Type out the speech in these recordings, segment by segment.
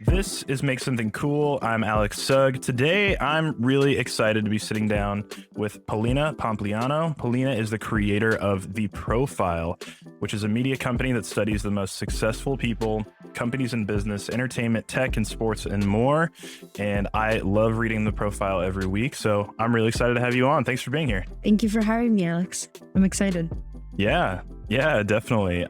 This is Make Something Cool. I'm Alex Sugg. Today, I'm really excited to be sitting down with Polina Pompliano. Polina is the creator of The Profile, which is a media company that studies the most successful people, companies in business, entertainment, tech, and sports, and more. And I love reading The Profile every week, so I'm really excited to have you on. Thanks for being here. Thank you for having me, Alex. I'm excited. Yeah, definitely.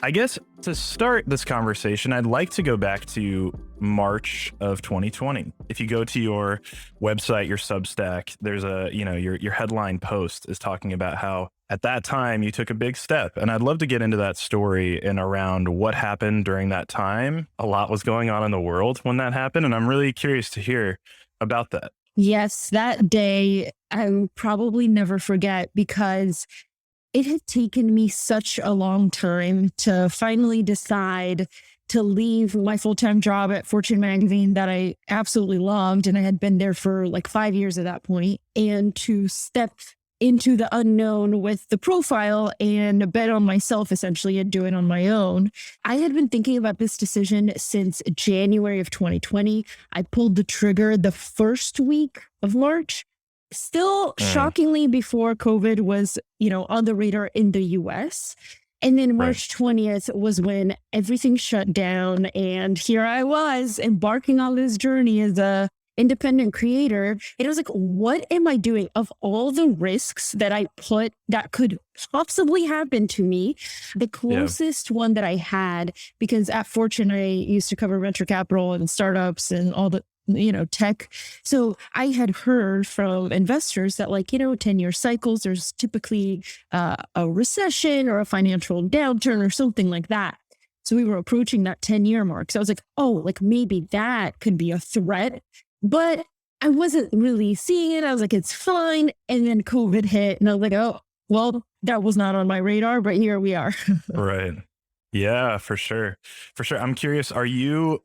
I guess to start this conversation, I'd like to go back to March of 2020. If you go to your website, your Substack, there's your headline post is talking about how at that time you took a big step. And I'd love to get into that story and around what happened during that time. A lot was going on in the world when that happened. And I'm really curious to hear about that. Yes, that day I will probably never forget because it had taken me such a long time to finally decide to leave my full-time job at Fortune magazine that I absolutely loved. And I had been there for like 5 years at that point, and to step into the unknown with The Profile and bet on myself essentially and do it on my own. I had been thinking about this decision since January of 2020. I pulled the trigger the first week of March. Still shockingly before COVID was, on the radar in the US. And then March 20th was when everything shut down. And here I was embarking on this journey as a independent creator. And I was like, what am I doing? Of all the risks that I put that could possibly happen to me, the closest one that I had, because at Fortune, I used to cover venture capital and startups and all the tech. So I had heard from investors that 10-year cycles, there's typically a recession or a financial downturn or something like that. So we were approaching that 10-year mark. So I was like, maybe that could be a threat, but I wasn't really seeing it. I was like, it's fine. And then COVID hit and I was like, oh, well, that was not on my radar, but here we are. Right. Yeah, for sure. For sure. I'm curious, are you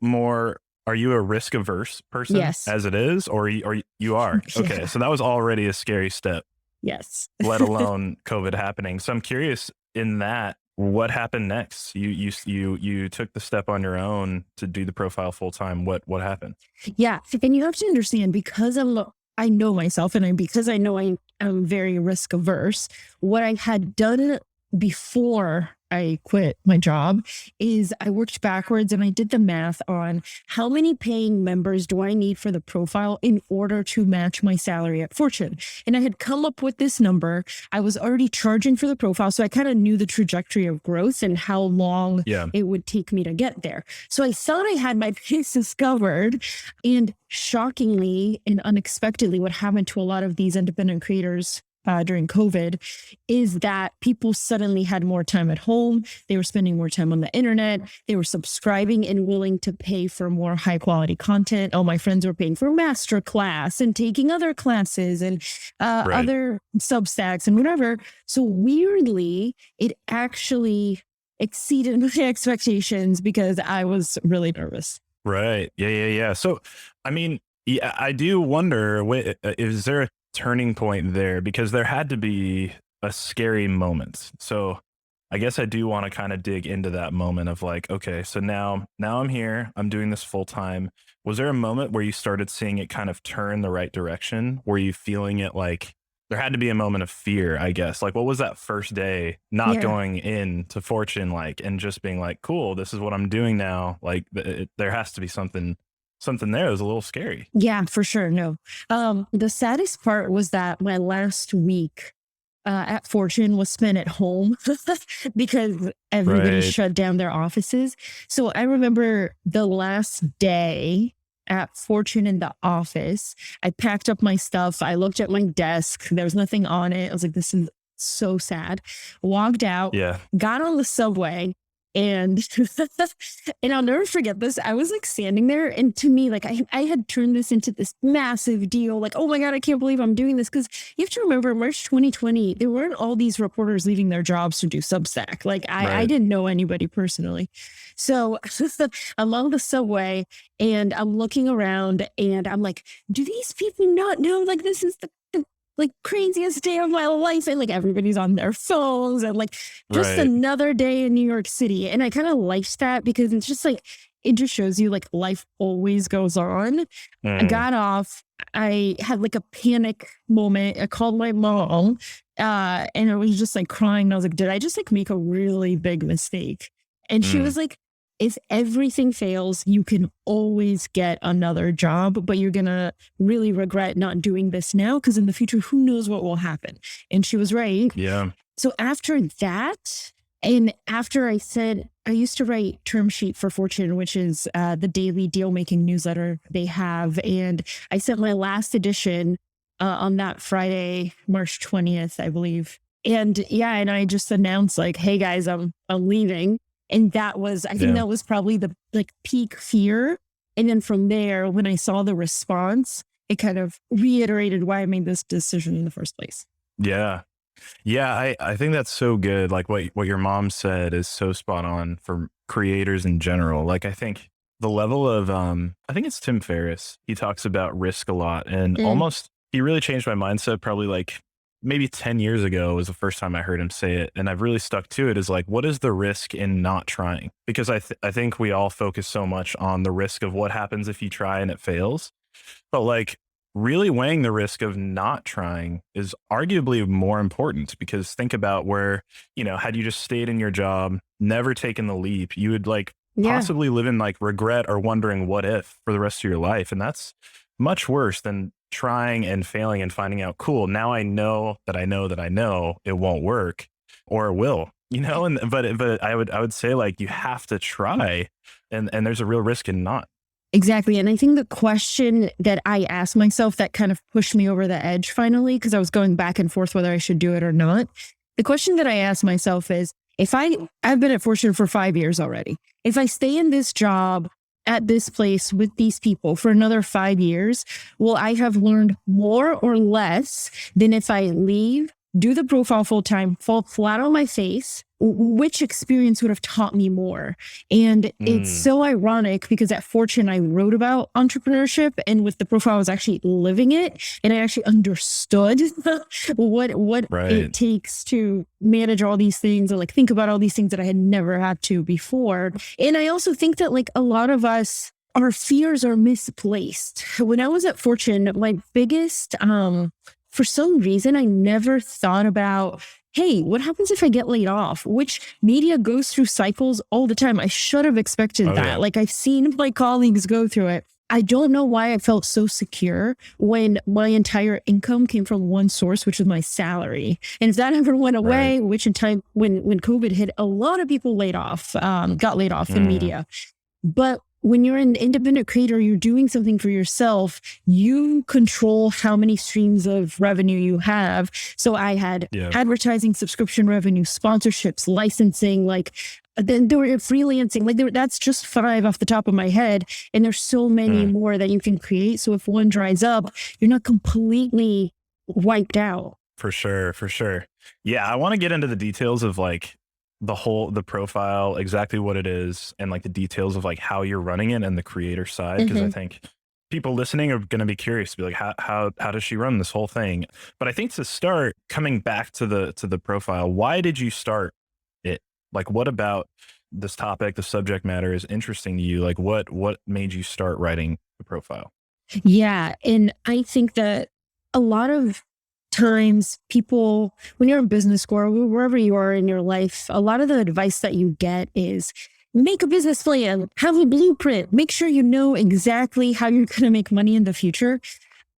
a risk averse person? Yes. As it is, or you are? Okay. Yeah. So that was already a scary step. Yes. Let alone COVID happening. So I'm curious in that, what happened next? You took the step on your own to do The Profile full time. What happened? Yeah. And you have to understand, because I know myself and because I know I'm very risk averse, what I had done before I quit my job is I worked backwards and I did the math on how many paying members do I need for The Profile in order to match my salary at Fortune. And I had come up with this number. I was already charging for The Profile, so I kind of knew the trajectory of growth and how long it would take me to get there. So I thought I had my bases covered. And shockingly and unexpectedly, what happened to a lot of these independent creators during COVID is that people suddenly had more time at home. They were spending more time on the internet. They were subscribing and willing to pay for more high quality content. Oh, my friends were paying for master class and taking other classes and other Substacks and whatever. So weirdly, it actually exceeded my expectations because I was really nervous. Right. Yeah. So, I mean, I do wonder, is there a turning point there? Because there had to be a scary moment. So I guess I do want to kind of dig into that moment of like, okay, so now I'm here, I'm doing this full time. Was there a moment where you started seeing it kind of turn the right direction? Were you feeling it? Like, there had to be a moment of fear, I guess. Like, what was that first day not going into Fortune like, and just being like, cool, this is what I'm doing now. Like, there has to be something there that was a little scary. Yeah, for sure. No. The saddest part was that my last week at Fortune was spent at home because everybody shut down their offices. So I remember the last day at Fortune in the office, I packed up my stuff. I looked at my desk. There was nothing on it. I was like, this is so sad. Walked out, got on the subway. And I'll never forget this. I was like standing there, and to me, like I had turned this into this massive deal. Like, oh my God, I can't believe I'm doing this. Because you have to remember, March 2020, there weren't all these reporters leaving their jobs to do Substack. Like I didn't know anybody personally. So I'm on the subway and I'm looking around and I'm like, do these people not know like this is the like craziest day of my life? And like everybody's on their phones and like just another day in New York City. And I kind of liked that because it's just like, it just shows you like life always goes on. I Mm, got off. I had like a panic moment. I called my mom, and I was just like crying. I was like, did I just like make a really big mistake? And she mm, was like, if everything fails, you can always get another job, but you're going to really regret not doing this now because in the future, who knows what will happen? And she was right. yeah. So after that, and after I said, I used to write term sheet for Fortune, which is the daily deal making newsletter they have. And I sent my last edition on that Friday, March 20th, I believe. And yeah, and I just announced like, hey guys, I'm leaving. And that was, I think Yeah. that was probably the like peak fear. And then from there, when I saw the response, it kind of reiterated why I made this decision in the first place. Yeah. Yeah, I think that's so good. Like what your mom said is so spot on for creators in general. Like I think the level of I think it's Tim Ferriss. He talks about risk a lot and Mm, almost he really changed my mindset probably like maybe 10 years ago was the first time I heard him say it and I've really stuck to it is like what is the risk in not trying? Because I think we all focus so much on the risk of what happens if you try and it fails. But like really weighing the risk of not trying is arguably more important because think about where, had you just stayed in your job, never taken the leap, you would like yeah. possibly live in like regret or wondering what if for the rest of your life. And that's much worse than trying and failing and finding out, cool, now I know that I know that I know it won't work or it will. And but I would say like you have to try and there's a real risk in not. Exactly. And I think the question that I asked myself that kind of pushed me over the edge finally, because I was going back and forth whether I should do it or not. The question that I asked myself is if I've been at Fortune for 5 years already. If I stay in this job at this place with these people for another 5 years, will I have learned more or less than if I leave, do the profile full time, fall flat on my face? Which experience would have taught me more? And it's Mm, so ironic because at Fortune, I wrote about entrepreneurship and with the profile, I was actually living it. And I actually understood what it right. takes to manage all these things or like think about all these things that I had never had to before. And I also think that like a lot of us, our fears are misplaced. When I was at Fortune, my biggest, for some reason, I never thought about, hey, what happens if I get laid off? Which media goes through cycles all the time. I should have expected Oh that. yeah. Like I've seen my colleagues go through it. I don't know why I felt so secure when my entire income came from one source, which was my salary. And if that ever went Right. away, which in time when COVID hit, a lot of people got laid off in Mm, media. But when you're an independent creator, you're doing something for yourself, you control how many streams of revenue you have. So I had yeah. advertising, subscription revenue, sponsorships, licensing, like then there were freelancing, like that's just five off the top of my head. And there's so many Mm, more that you can create. So if one dries up, you're not completely wiped out. for sure. For sure. Yeah. I want to get into the details of like the profile, exactly what it is, and like the details of like how you're running it and the creator side. Cause I Mhm. think people listening are going to be curious to be like, how does she run this whole thing? But I think to start coming back to the profile, why did you start it? Like, what about this topic, the subject matter is interesting to you? Like what made you start writing the profile? Yeah. And I think that a lot of times people, when you're in business school or wherever you are in your life, a lot of the advice that you get is make a business plan, have a blueprint, make sure you know exactly how you're going to make money in the future.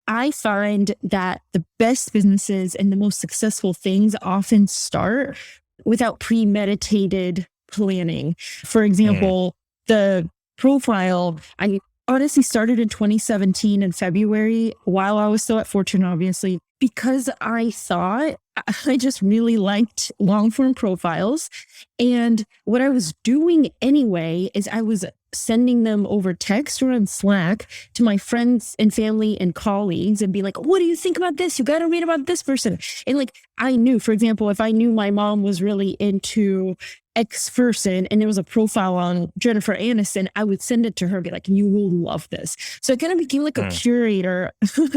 I find that the best businesses and the most successful things often start without premeditated planning. For Mm, example, the profile, I honestly started in 2017 in February while I was still at Fortune, obviously, because I thought I just really liked long form profiles. And what I was doing anyway is I was sending them over text or on Slack to my friends and family and colleagues and be like, what do you think about this? You got to read about this person. And like, I knew, for example, if I knew my mom was really into X person and there was a profile on Jennifer Aniston, I would send it to her, be like, you will love this. So it kind of became like a mm, curator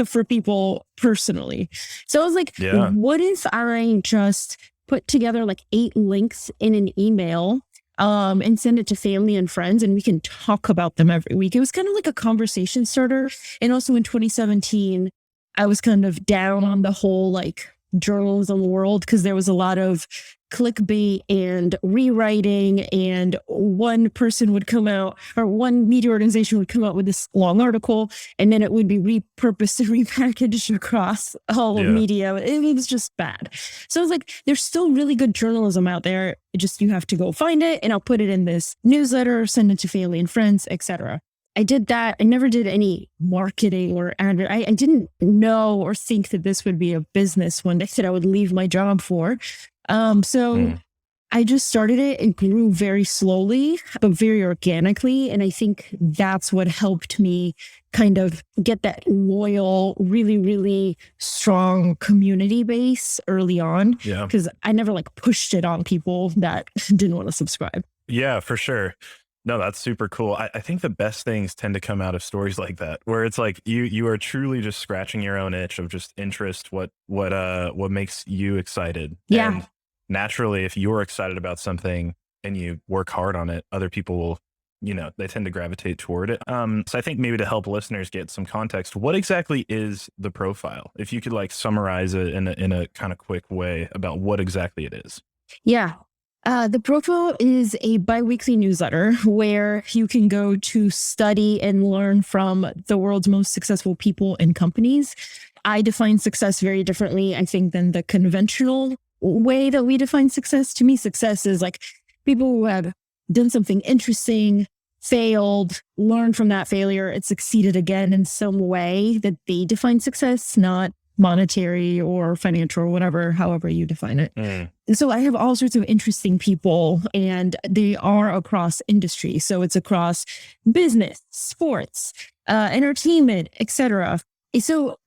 for people personally. So I was like, yeah. what if I just put together like 8 links in an email and send it to family and friends, and we can talk about them every week. It was kind of like a conversation starter. And also in 2017, I was kind of down on the whole like journalism world because there was a lot of clickbait and rewriting, and one person would come out, or one media organization would come out with this long article, and then it would be repurposed and repackaged across all of Yeah. media. It was just bad. So I was like, there's still really good journalism out there. It just, you have to go find it, and I'll put it in this newsletter, send it to family and friends, etc. I did that. I never did any marketing or I didn't know or think that this would be a business one day that I would leave my job for. So Mm. I just started it. It grew very slowly, but very organically. And I think that's what helped me kind of get that loyal, really, really strong community base early on, Yeah. because I never like pushed it on people that didn't want to subscribe. Yeah, for sure. No, that's super cool. I think the best things tend to come out of stories like that, where it's like you are truly just scratching your own itch of just interest, what makes you excited. Yeah. And naturally, if you're excited about something and you work hard on it, other people will, they tend to gravitate toward it. So I think maybe to help listeners get some context, what exactly is the profile? If you could like summarize it in a kind of quick way about what exactly it is. Yeah. The profile is a biweekly newsletter where you can go to study and learn from the world's most successful people and companies. I define success very differently, I think, than the conventional way that we define success. To me, success is like people who have done something interesting, failed, learned from that failure, and succeeded again in some way that they define success, not monetary or financial or whatever, however you define it. Mm. So I have all sorts of interesting people, and they are across industry. So it's across business, sports, entertainment, etc. So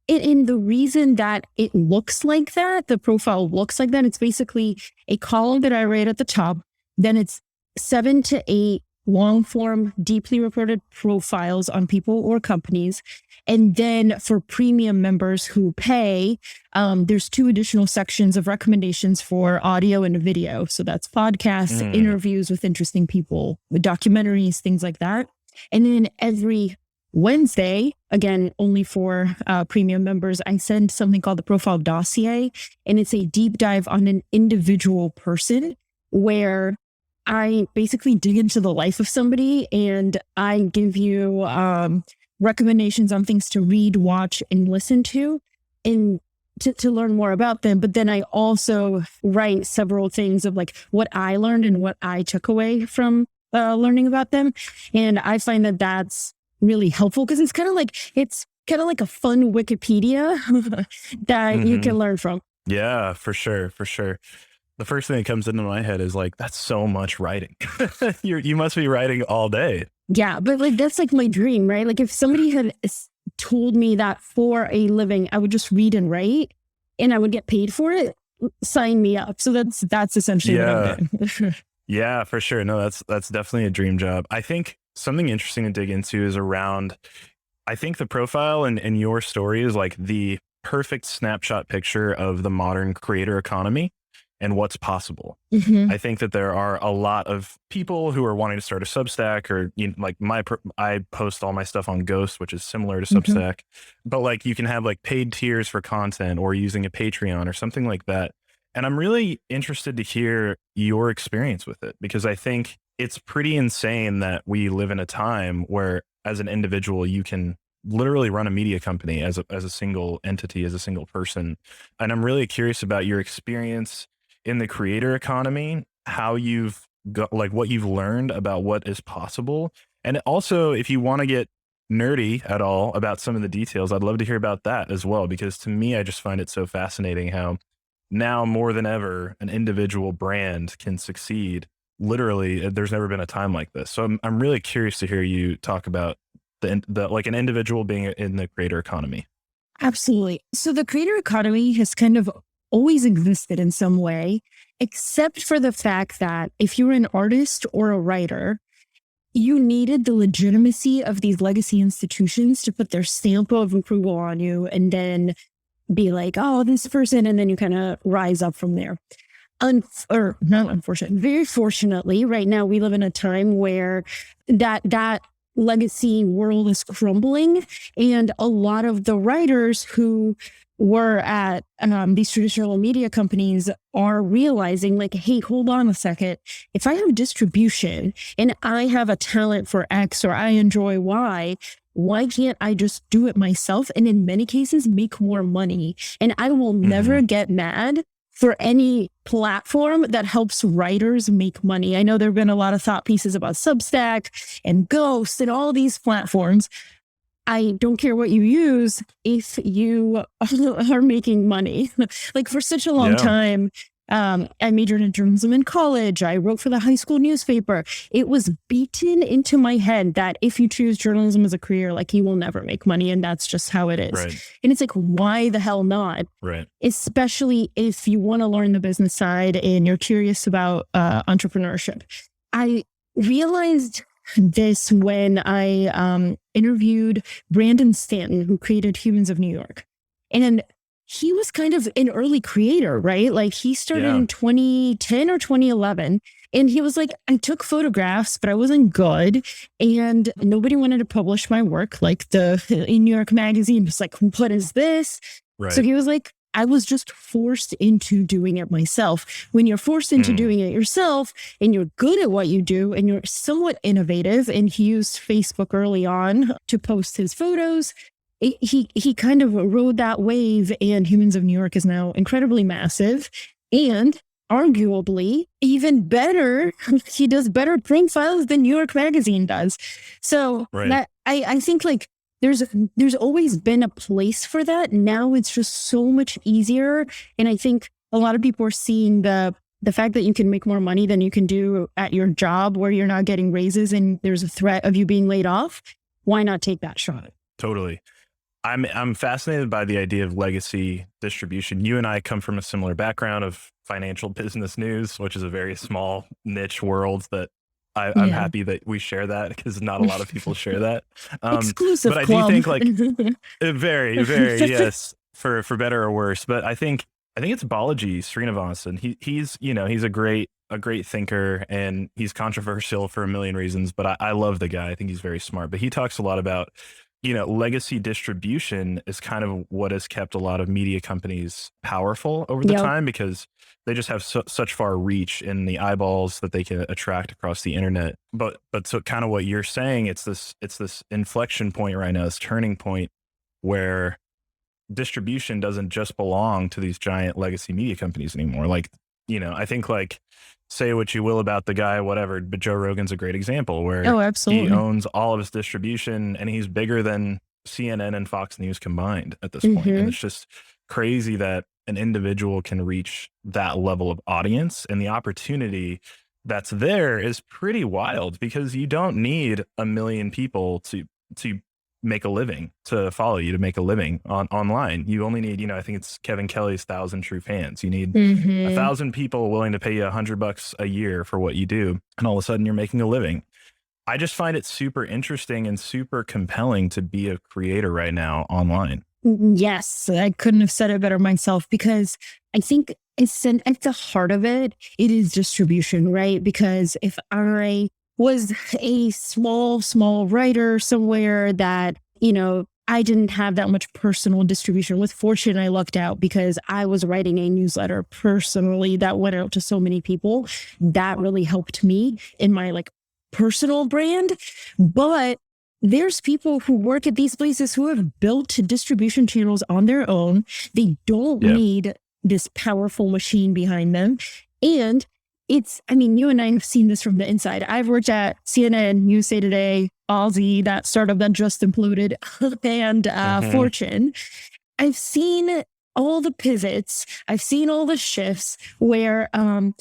in the reason that it looks like that, the profile looks like that, it's basically a column that I write at the top. Then it's 7 to 8 long form, deeply reported profiles on people or companies. And then for premium members who pay, there's 2 additional sections of recommendations for audio and video. So that's podcasts, interviews with interesting people, with documentaries, things like that. And then every Wednesday, again, only for premium members, I send something called the Profile Dossier. And it's a deep dive on an individual person where I basically dig into the life of somebody, and I give you recommendations on things to read, watch, and listen to, and to learn more about them. But then I also write several things of like what I learned and what I took away from learning about them. And I find that that's really helpful because it's kind of like a fun Wikipedia that you can learn from. Yeah, for sure. For sure. The first thing that comes into my head is like, that's so much writing. You must be writing all day. Yeah, but like that's like my dream, right? Like if somebody had told me that for a living, I would just read and write and I would get paid for it, sign me up. So that's essentially what I'm doing. Yeah, for sure. No, that's definitely a dream job. I think something interesting to dig into is around, I think the profile and your story is like the perfect snapshot picture of the modern creator economy and what's possible. I think that there are a lot of people who are wanting to start a Substack, or like I post all my stuff on Ghost, which is similar to Substack, but like you can have like paid tiers for content or using a Patreon or something like that. And I'm really interested to hear your experience with it, because I think it's pretty insane that we live in a time where as an individual, you can literally run a media company as a single entity, as a single person. And I'm really curious about your experience in the creator economy, how you've got, like what you've learned about what is possible. And also, if you want to get nerdy at all about some of the details, I'd love to hear about that as well, because to me, I just find it so fascinating how now more than ever, an individual brand can succeed. Literally, there's never been a time like this. So I'm really curious to hear you talk about the like an individual being in the creator economy. Absolutely. So the creator economy has kind of always existed in some way, except for the fact that if you're an artist or a writer, you needed the legitimacy of these legacy institutions to put their stamp of approval on you and then be like, oh, this person, and then you kind of rise up from there. or not unfortunate, very fortunately, right now we live in a time where that legacy world is crumbling, and a lot of the writers who were at these traditional media companies are realizing, like, hey, hold on a second. If I have distribution and I have a talent for X or I enjoy Y, why can't I just do it myself? And in many cases, make more money. And I will never get mad for any platform that helps writers make money. I know there have been a lot of thought pieces about Substack and Ghost and all these platforms. I don't care what you use if you are making money. Like, for such a long time, I majored in journalism in college. I wrote for the high school newspaper. It was beaten into my head that if you choose journalism as a career, like, you will never make money. And that's just how it is. Right. And it's like, why the hell not? Right. Especially if you want to learn the business side and you're curious about entrepreneurship. I realized this when I interviewed Brandon Stanton, who created Humans of New York. And he was kind of an early creator, right? Like, he started in 2010 or 2011. And he was like, I took photographs, but I wasn't good. And nobody wanted to publish my work. Like, in New York Magazine was like, what is this? Right. So he was like, I was just forced into doing it myself. When you're forced into doing it yourself and you're good at what you do and you're somewhat innovative, and he used Facebook early on to post his photos, he kind of rode that wave, and Humans of New York is now incredibly massive and arguably even better. He does better profiles than New York Magazine does. So that I think, like, there's always been a place for that. Now it's just so much easier. And I think a lot of people are seeing the fact that you can make more money than you can do at your job, where you're not getting raises and there's a threat of you being laid off. Why not take that shot? Totally. I'm fascinated by the idea of legacy distribution. You and I come from a similar background of financial business news, which is a very small niche world that I'm happy that we share that, because not a lot of people share that. Exclusive but I club. do think, like, very, very, yes, for better or worse. But I think it's Balaji Srinivasan. He's a great thinker, and he's controversial for a million reasons, but I love the guy. I think he's very smart. But he talks a lot about, legacy distribution is kind of what has kept a lot of media companies powerful over the time, because they just have such far reach in the eyeballs that they can attract across the internet. But so kind of what you're saying, it's this inflection point right now, this turning point where distribution doesn't just belong to these giant legacy media companies anymore. Like, I think, like, say what you will about the guy, whatever, but Joe Rogan's a great example where he owns all of his distribution, and he's bigger than CNN and Fox News combined at this point. And it's just crazy that an individual can reach that level of audience, and the opportunity that's there is pretty wild, because you don't need 1 million people to make a living, to follow you, to make a living online. You only need, I think it's Kevin Kelly's 1,000 true fans. You need 1,000 people willing to pay you $100 a year for what you do, and all of a sudden you're making a living. I just find it super interesting and super compelling to be a creator right now online. Yes, I couldn't have said it better myself, because I think it's at the heart of it, it is distribution, right? Because if I was a small writer somewhere that, I didn't have that much personal distribution. With Fortune, I lucked out because I was writing a newsletter personally that went out to so many people. That really helped me in my, like, personal brand. But there's people who work at these places who have built distribution channels on their own. They don't need this powerful machine behind them. And you and I have seen this from the inside. I've worked at CNN, USA Today, Aussie, that startup that just imploded, and Fortune. I've seen all the pivots. I've seen all the shifts where, and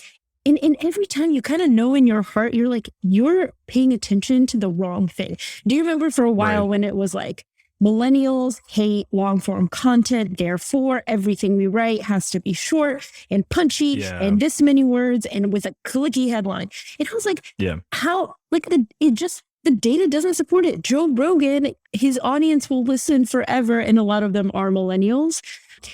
every time you kind of know in your heart, you're like, you're paying attention to the wrong thing. Do you remember for a while when it was like, millennials hate long form content, therefore everything we write has to be short and punchy and this many words and with a clicky headline. And I was like, how, like, the data doesn't support it. Joe Rogan, his audience will listen forever, and a lot of them are millennials.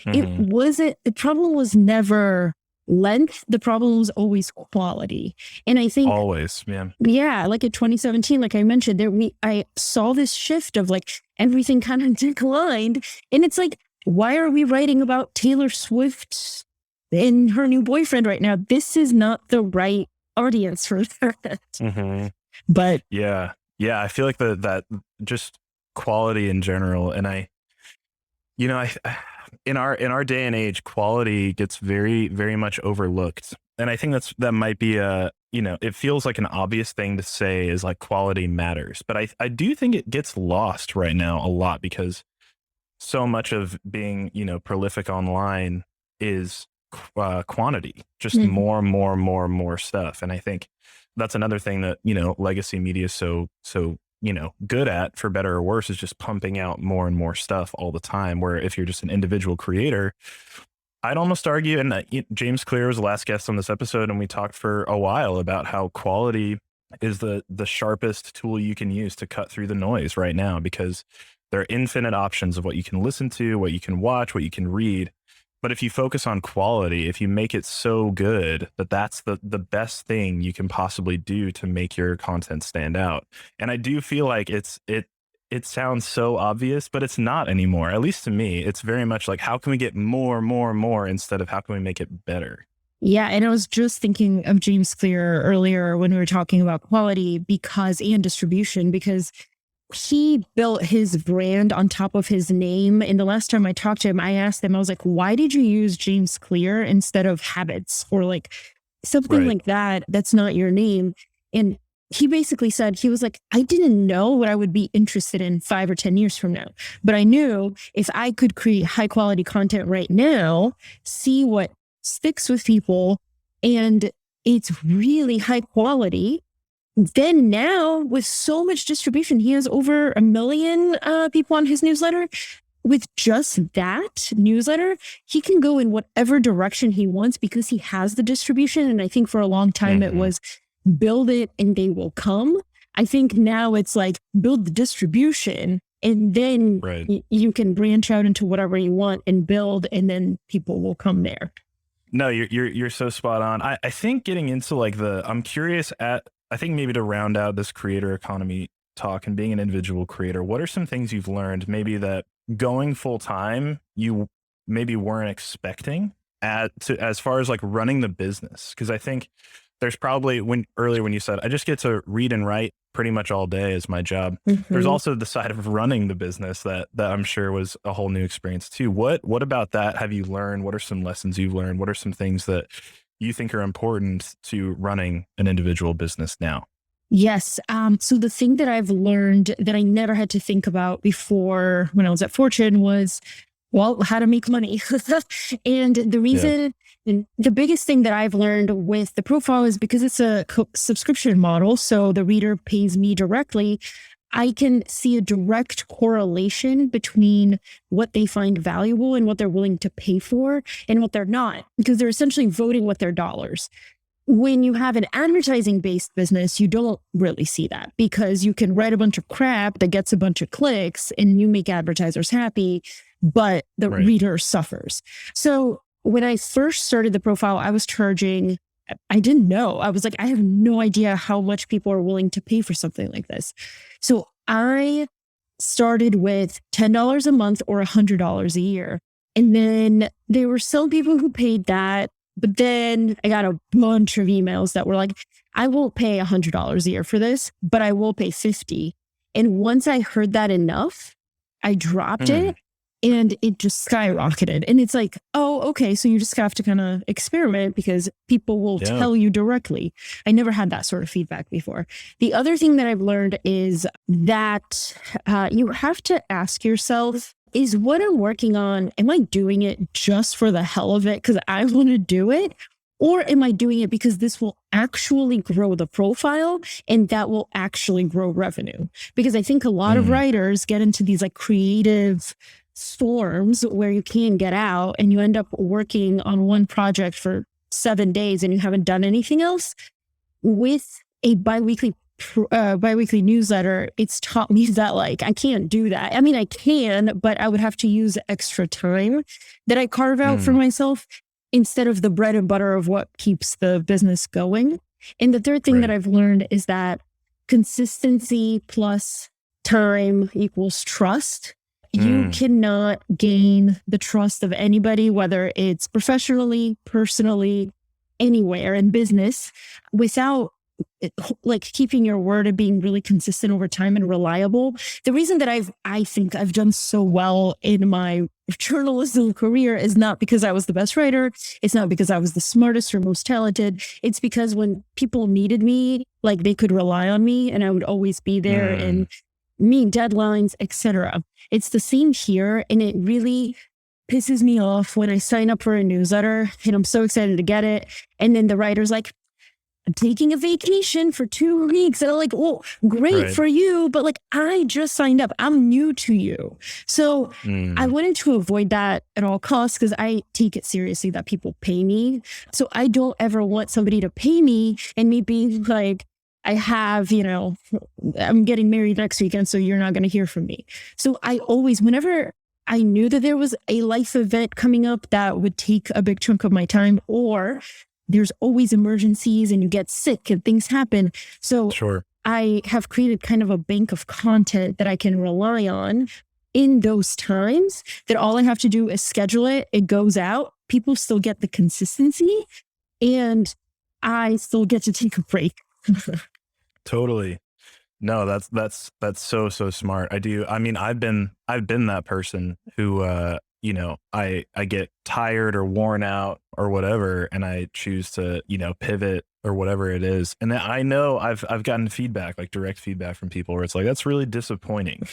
The problem was never length. The problem was always quality. And I think, Always, man. yeah, like in 2017, like I mentioned, I saw this shift of like everything kind of declined. And it's like, why are we writing about Taylor Swift and her new boyfriend right now? This is not the right audience for that. Hmm. But Yeah. Yeah. I feel like that just quality in general. And I in our day and age, quality gets very, very much overlooked. And I think that might be it feels like an obvious thing to say is like quality matters. But I do think it gets lost right now a lot because so much of being, prolific online is quantity, just mhm. more stuff. And I think that's another thing that, legacy media is so good at, for better or worse, is just pumping out more and more stuff all the time. Where if you're just an individual creator, I'd almost argue, and James Clear was the last guest on this episode, and we talked for a while about how quality is the sharpest tool you can use to cut through the noise right now, because there are infinite options of what you can listen to, what you can watch, what you can read. But if you focus on quality, if you make it so good that that's the best thing you can possibly do to make your content stand out. And I do feel like it sounds so obvious, but it's not anymore. At least to me, it's very much like, how can we get more instead of how can we make it better? Yeah. And I was just thinking of James Clear earlier when we were talking about quality and distribution, because he built his brand on top of his name. And the last time I talked to him, I asked him, I was like, why did you use James Clear instead of Habits or like something Right. like that? That's not your name. And he basically said, he was like, I didn't know what I would be interested in 5 or 10 years from now. But I knew if I could create high quality content right now, see what sticks with people, and it's really high quality, then now with so much distribution, he has over 1 million people on his newsletter. With just that newsletter, he can go in whatever direction he wants because he has the distribution. And I think for a long time it Hmm. was build it and they will come. I think now it's like build the distribution and then Right. you can branch out into whatever you want and build, and then people will come there. No, you're so spot on. I think getting into like I'm curious I think maybe to round out this creator economy talk and being an individual creator, what are some things you've learned maybe that going full time you maybe weren't expecting as far as like running the business? Because I think there's probably, when you said I just get to read and write pretty much all day as my job, there's Mhm. also the side of running the business that I'm sure was a whole new experience too. What about that have you learned? What are some lessons you've learned? What are some things that you think are important to running an individual business now? Yes. So the thing that I've learned that I never had to think about before when I was at Fortune was, well, how to make money. And the Yeah. reason, and the biggest thing that I've learned with the profile is because it's a subscription model. So the reader pays me directly. I can see a direct correlation between what they find valuable and what they're willing to pay for and what they're not, because they're essentially voting with their dollars. When you have an advertising based business, you don't really see that because you can write a bunch of crap that gets a bunch of clicks and you make advertisers happy, but the Right. reader suffers. So when I first started the profile, I was charging, I didn't know. I was like, I have no idea how much people are willing to pay for something like this. So I started with $10 a month or $100 a year. And then there were some people who paid that. But then I got a bunch of emails that were like, I won't pay $100 a year for this, but I will pay 50. And once I heard that enough, I dropped Mm, it and it just skyrocketed. And it's like, oh, okay. So you just have to kind of experiment because people will yeah. tell you directly. I never had that sort of feedback before. The other thing that I've learned is that you have to ask yourself, is what I'm working on, am I doing it just for the hell of it because I want to do it? Or am I doing it because this will actually grow the profile and that will actually grow revenue? Because I think a lot of Mm, writers get into these like creative storms where you can't get out and you end up working on one project for 7 days and you haven't done anything else. With a biweekly newsletter, it's taught me that like I can't do that. I mean, I can, but I would have to use extra time that I carve out for mm, myself. instead of the bread and butter of what keeps the business going. And the third thing that Right. I've learned is that consistency plus time equals trust. You Mm, cannot gain the trust of anybody, whether it's professionally, personally, anywhere in business, without like keeping your word and being really consistent over time and reliable. The reason that I think I've done so well in my journalism career is not because I was the best writer. It's not because I was the smartest or most talented. It's because when people needed me, like they could rely on me and I would always be there mm, and meet deadlines, etc. It's the same here. And it really pisses me off when I sign up for a newsletter and I'm so excited to get it. And then the writer's like, I'm taking a vacation for 2 weeks. And I'm like, well, great right. for you. But like, I just signed up. I'm new to you. So I Mm, wanted to avoid that at all costs because I take it seriously that people pay me. So I don't ever want somebody to pay me and me being like, I have, I'm getting married next weekend, so you're not going to hear from me. So I always, whenever I knew that there was a life event coming up that would take a big chunk of my time, or there's always emergencies and you get sick and things happen. So sure. I have created kind of a bank of content that I can rely on in those times that all I have to do is schedule it. It goes out. People still get the consistency and I still get to take a break. Totally. No, that's so smart. I do. I mean, I've been that person who I get tired or worn out or whatever and I choose to, pivot or whatever it is. And then I know I've gotten feedback, like direct feedback from people where it's like that's really disappointing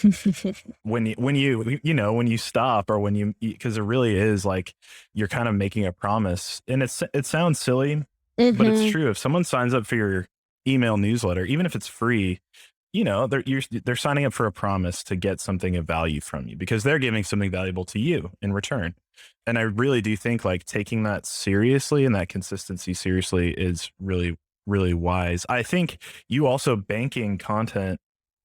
when you stop or when you because it really is like you're kind of making a promise and it sounds silly, but it's Hmm. true. If someone signs up for your email newsletter, even if it's free, they're signing up for a promise to get something of value from you because they're giving something valuable to you in return. And I really do think like taking that seriously and that consistency seriously is really, really wise. I think you also banking content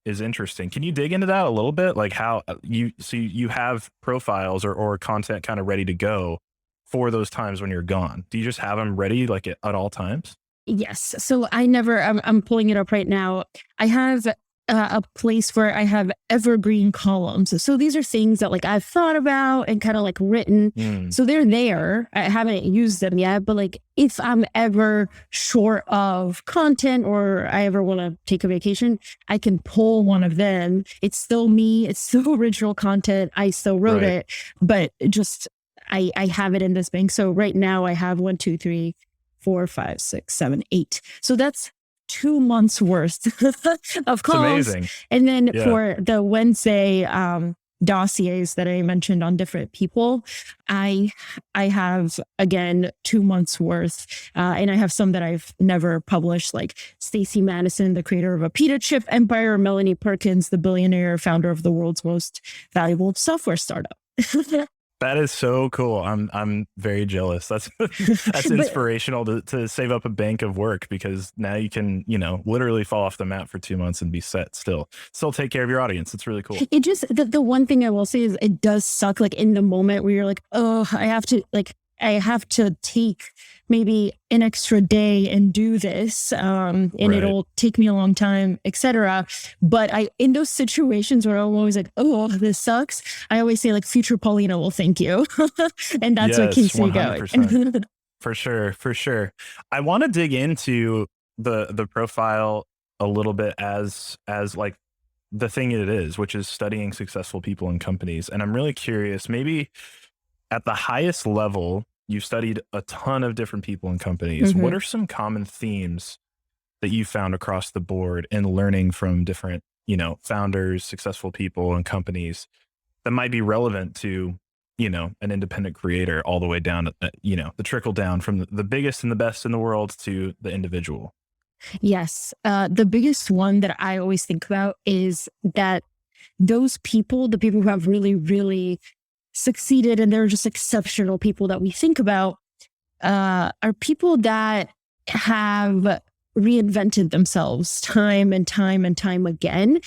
is interesting. Can you dig into that a little bit? Like how you have profiles or content kind of ready to go for those times when you're gone. Do you just have them ready like at all times? Yes. So I'm pulling it up right now. I have a place where I have evergreen columns. So these are things that like I've thought about and kind of like written. Mm, So they're there. I haven't used them yet, but like if I'm ever short of content or I ever want to take a vacation, I can pull one of them. It's still me. It's still original content. I still wrote right. it, but just I have it in this bank. So right now I have 1, 2, 3, 4, 5, 6, 7, 8. So that's 2 months worth of It's calls. amazing. And then Yeah. for the Wednesday dossiers that I mentioned on different people, I I have again 2 months worth, and I have some that I've never published, like Stacey Madison, the creator of a pita chip empire, Melanie Perkins, the billionaire founder of the world's most valuable software startup. That is so cool. I'm very jealous. That's that's But inspirational to save up a bank of work because now you can, literally fall off the map for 2 months and be set still take care of your audience. It's really cool. it just the one thing I will say is it does suck like in the moment where you're like, oh, I have to take maybe an extra day and do this. And Right. it'll take me a long time, etc. But I in those situations where I'm always like, oh, this sucks, I always say like future Paulina will thank you. And that's what Yes, keeps me going. 100%. For sure, for sure. I want to dig into the profile a little bit as like the thing it is, which is studying successful people and companies. And I'm really curious, maybe at the highest level, you've studied a ton of different people and companies. What Mhm. are some common themes that you found across the board in learning from different, founders, successful people and companies that might be relevant to, an independent creator all the way down to, the trickle down from the biggest and the best in the world to the individual? Yes. The biggest one that I always think about is that those people, the people who have really, really succeeded and they're just exceptional people that we think about, are people that have reinvented themselves time and time and time again.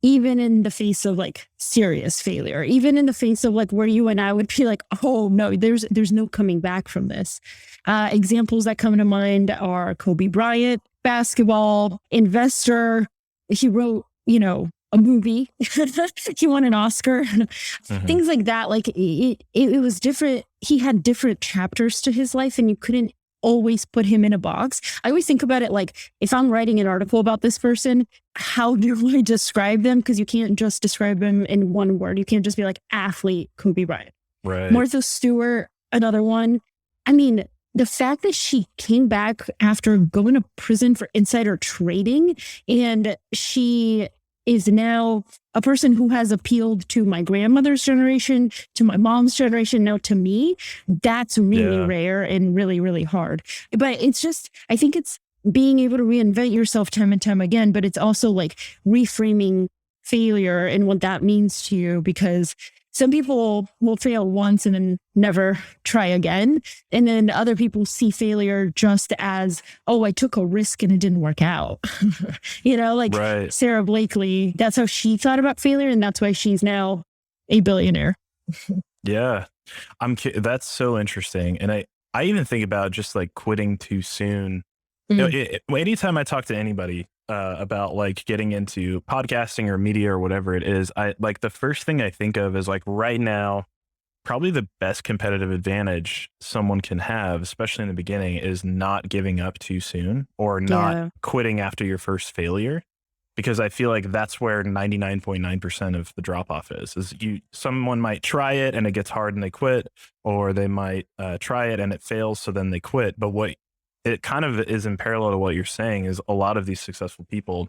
even in the face of like serious failure, even in the face of like where you and I would be like, oh no, there's no coming back from this. Examples that come to mind are Kobe Bryant, basketball, investor. He wrote, a movie. He won an Oscar. Hmm. Things like that. Like it was different. He had different chapters to his life, and you couldn't always put him in a box. I always think about it like if I'm writing an article about this person, how do I describe them? Because you can't just describe them in one word. You can't just be like athlete Kobe Bryant. Right. Martha Stewart, another one. I mean, the fact that she came back after going to prison for insider trading, and she is now a person who has appealed to my grandmother's generation, to my mom's generation, now to me, that's really Yeah. rare and really, really hard. But it's just, I think it's being able to reinvent yourself time and time again, but it's also like reframing failure and what that means to you, because some people will fail once and then never try again. And then other people see failure just as, oh, I took a risk and it didn't work out. Like Right. Sarah Blakely, that's how she thought about failure. And that's why she's now a billionaire. Yeah. That's so interesting. And I even think about just like quitting too soon. Mm, Anytime I talk to anybody about like getting into podcasting or media or whatever it is, I like the first thing I think of is like right now, probably the best competitive advantage someone can have, especially in the beginning, is not giving up too soon or not yeah. quitting after your first failure. Because I feel like that's where 99.9% of the drop off is someone might try it and it gets hard and they quit, or they might try it and it fails. So then they quit. But what it kind of is in parallel to what you're saying is a lot of these successful people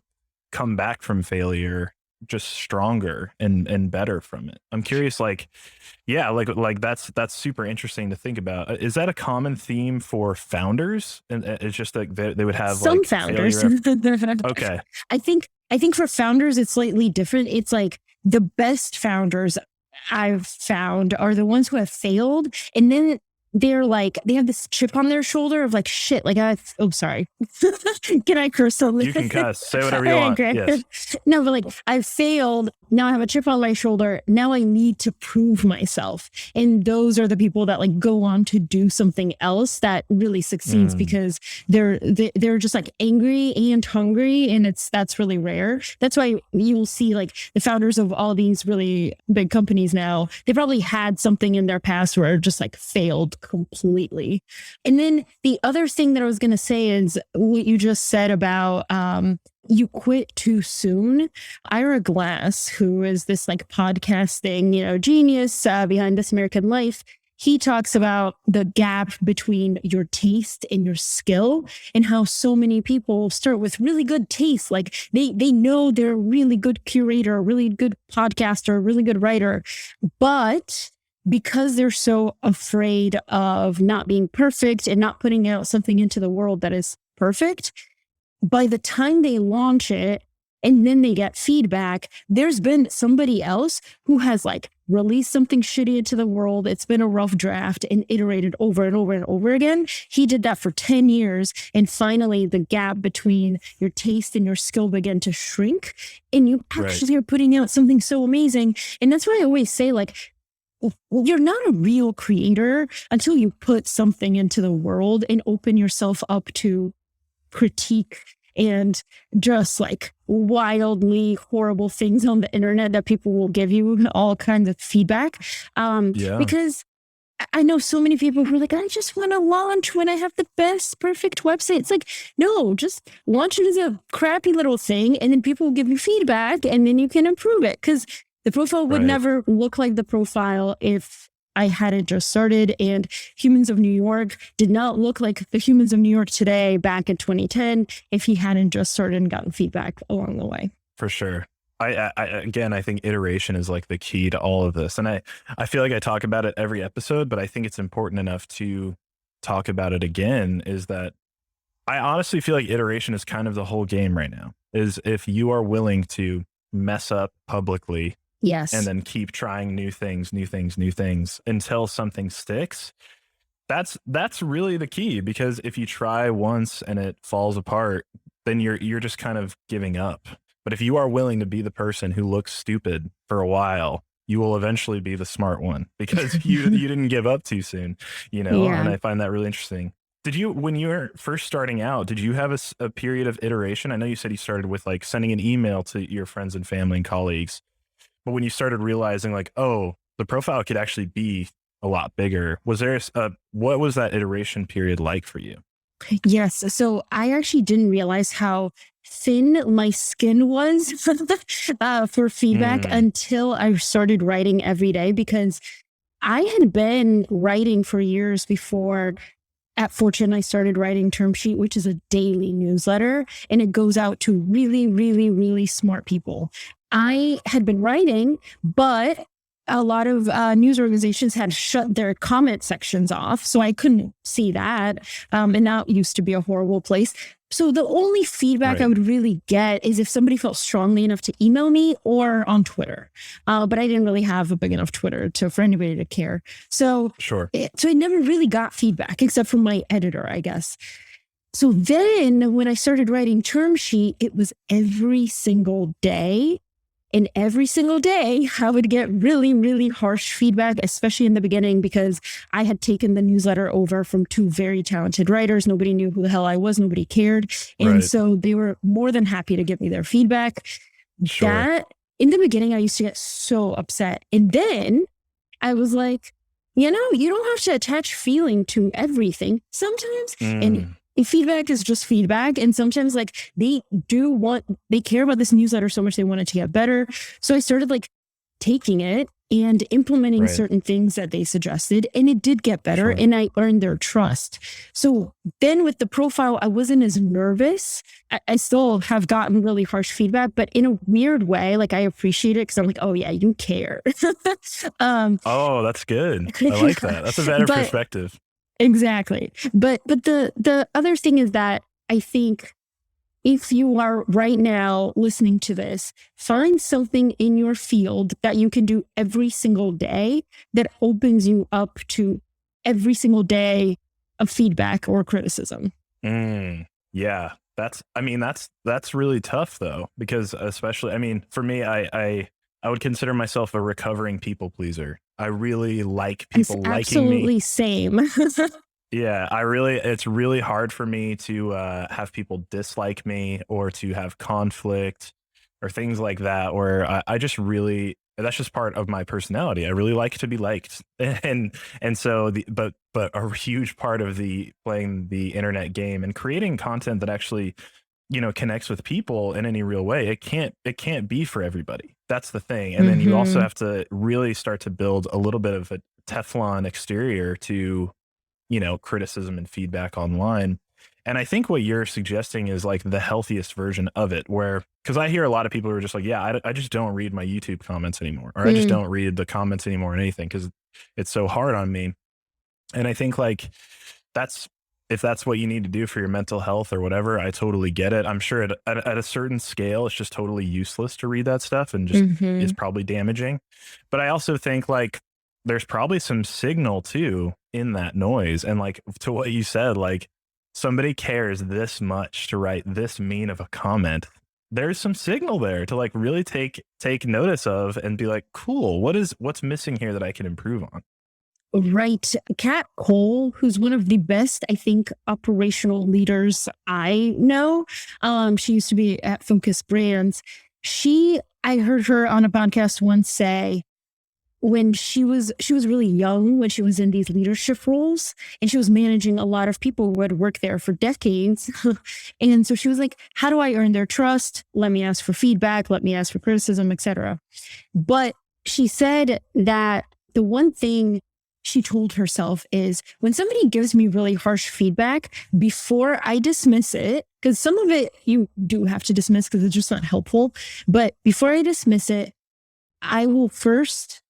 come back from failure just stronger and better from it. I'm curious, like, yeah, like that's super interesting to think about. Is that a common theme for founders? And it's just like they would have Some like founders. failure. Okay. I think for founders, it's slightly different. It's like the best founders I've found are the ones who have failed. And then they're like, they have this chip on their shoulder of like, shit, like, oh, sorry. Can I curse on You this? can cuss, say whatever All you right, want. great. Yes. No, but like, I failed. Now I have a chip on my shoulder. Now I need to prove myself. And those are the people that like go on to do something else that really succeeds, Mm, because they're just like angry and hungry, and that's really rare. That's why you will see like the founders of all these really big companies now, they probably had something in their past where it just like failed completely. And then the other thing that I was going to say is what you just said about you quit too soon. Ira Glass, who is this like podcasting, genius behind This American Life, he talks about the gap between your taste and your skill, and how so many people start with really good taste. Like they know they're a really good curator, a really good podcaster, a really good writer, but because they're so afraid of not being perfect and not putting out something into the world that is perfect, by the time they launch it and then they get feedback, there's been somebody else who has like released something shitty into the world. It's been a rough draft and iterated over and over and over again. He did that for 10 years. And finally, the gap between your taste and your skill began to shrink. And you right. actually are putting out something so amazing. And that's why I always say, like, you're not a real creator until you put something into the world and open yourself up to critique and just like wildly horrible things on the internet that people will give you all kinds of feedback. Yeah. Because I know so many people who are like, I just want to launch when I have the best, perfect website. It's like, no, just launch it as a crappy little thing, and then people will give you feedback, and then you can improve it. Because the profile would Right. never look like the profile if I hadn't just started, and Humans of New York did not look like the Humans of New York today back in 2010 if he hadn't just started and gotten feedback along the way. For sure. Again, I think iteration is like the key to all of this. And I feel like I talk about it every episode, but I think it's important enough to talk about it again, is that I honestly feel like iteration is kind of the whole game right now. Is if you are willing to mess up publicly and Yes. then keep trying new things until something sticks. That's really the key, because if you try once and it falls apart, then you're just kind of giving up. But if you are willing to be the person who looks stupid for a while, you will eventually be the smart one because you didn't give up too soon, you know? And Yeah. I find that really interesting. Did you, when you were first starting out, did you have a period of iteration? I know you said you started with like sending an email to your friends and family and colleagues, but when you started realizing like, oh, the profile could actually be a lot bigger, was there what was that iteration period like for you? Yes. So I actually didn't realize how thin my skin was for feedback Mm, until I started writing every day, because I had been writing for years before. At Fortune, I started writing Term Sheet, which is a daily newsletter, and it goes out to really, really, really smart people. I had been writing, but a lot of news organizations had shut their comment sections off, so I couldn't see that. And that used to be a horrible place. So the only feedback I right. would really get is if somebody felt strongly enough to email me or on Twitter. But I didn't really have a big enough Twitter for anybody to care. So Sure. so I never really got feedback except from my editor, I guess. So then when I started writing Term Sheet, it was every single day. And every single day, I would get really, really harsh feedback, especially in the beginning, because I had taken the newsletter over from two very talented writers. Nobody knew who the hell I was. Nobody cared. And Right. so they were more than happy to give me their feedback. Sure. That in the beginning, I used to get so upset. And then I was like, you don't have to attach feeling to everything sometimes. And Mm, feedback is just feedback. And sometimes like they care about this newsletter so much they want it to get better. So I started like taking it and implementing right. certain things that they suggested, and it did get better, Sure. and I earned their trust. So then with the profile, I wasn't as nervous. I still have gotten really harsh feedback, but in a weird way, like I appreciate it because I'm like, oh yeah, you care. um, Oh, that's good. I like that. That's a better but perspective. exactly. But the other thing is that I think if you are right now listening to this, find something in your field that you can do every single day that opens you up to every single day of feedback or criticism. Mm, yeah. I mean, that's really tough though, because especially, I mean, for me, I would consider myself a recovering people pleaser. I really like It's people liking me. absolutely same. Yeah, it's really hard for me to have people dislike me or to have conflict or things like that, where I just really, that's just part of my personality. I really like to be liked. And so but a huge part of the playing the internet game and creating content that actually, you know, connects with people in any real way, it can't be for everybody. That's the thing. And then you also Hmm. have to really start to build a little bit of a Teflon exterior to, you know, criticism and feedback online. And I think what you're suggesting is like the healthiest version of it, where, because I hear a lot of people who are just like, yeah, I just don't read my YouTube comments anymore, or I just Mm, don't read the comments anymore on anything because it's so hard on me. And I think like that's, if that's what you need to do for your mental health or whatever, I totally get it. I'm sure at a certain scale, it's just totally useless to read that stuff and just hmm it's probably damaging. But I also think like there's probably some signal too in that noise. And like to what you said, like somebody cares this much to write this mean of a comment. There's some signal there to like really take notice of and be like, cool, what's missing here that I can improve on? Right. Kat Cole, who's one of the best, I think, operational leaders I know. She used to be at Focus Brands. I heard her on a podcast once say when she was really young when she was in these leadership roles, and she was managing a lot of people who had worked there for decades. And so she was like, how do I earn their trust? Let me ask for feedback, let me ask for criticism, etc. But she said that the one thing she told herself is when somebody gives me really harsh feedback, before I dismiss it, because some of it you do have to dismiss because it's just not helpful, but before I dismiss it, I will first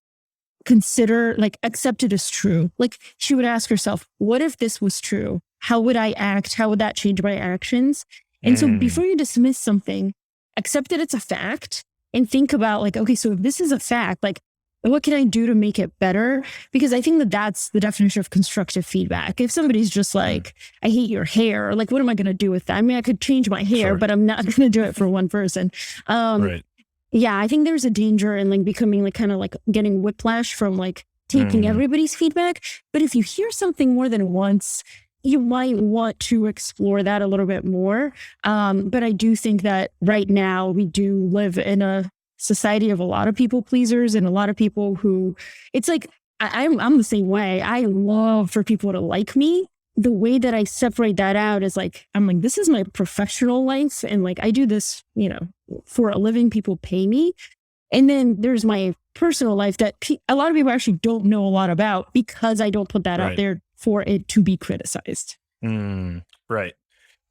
consider, like, accept it as true. Like, she would ask herself, what if this was true? How would I act? How would that change my actions? And so Mm, before you dismiss something, accept that it's a fact and think about, like, okay, so if this is a fact, like, what can I do to make it better? Because I think that that's the definition of constructive feedback. If somebody's just Mm, like, I hate your hair, like, what am I going to do with that? I mean, I could change my hair, sure. but I'm not going to do it for one person. Um, Right. yeah, I think there's a danger in like becoming like kind of like getting whiplash from like taking Hmm. everybody's feedback. But if you hear something more than once, you might want to explore that a little bit more. But I do think that right now we do live in a society of a lot of people pleasers and a lot of people who it's like I'm the same way. I love for people to like me. The way that I separate that out is like I'm like this is my professional life and like I do this, for a living. People pay me, and then there's my personal life that a lot of people actually don't know a lot about because I don't put that out Right. there for it to be criticized. Mm, right.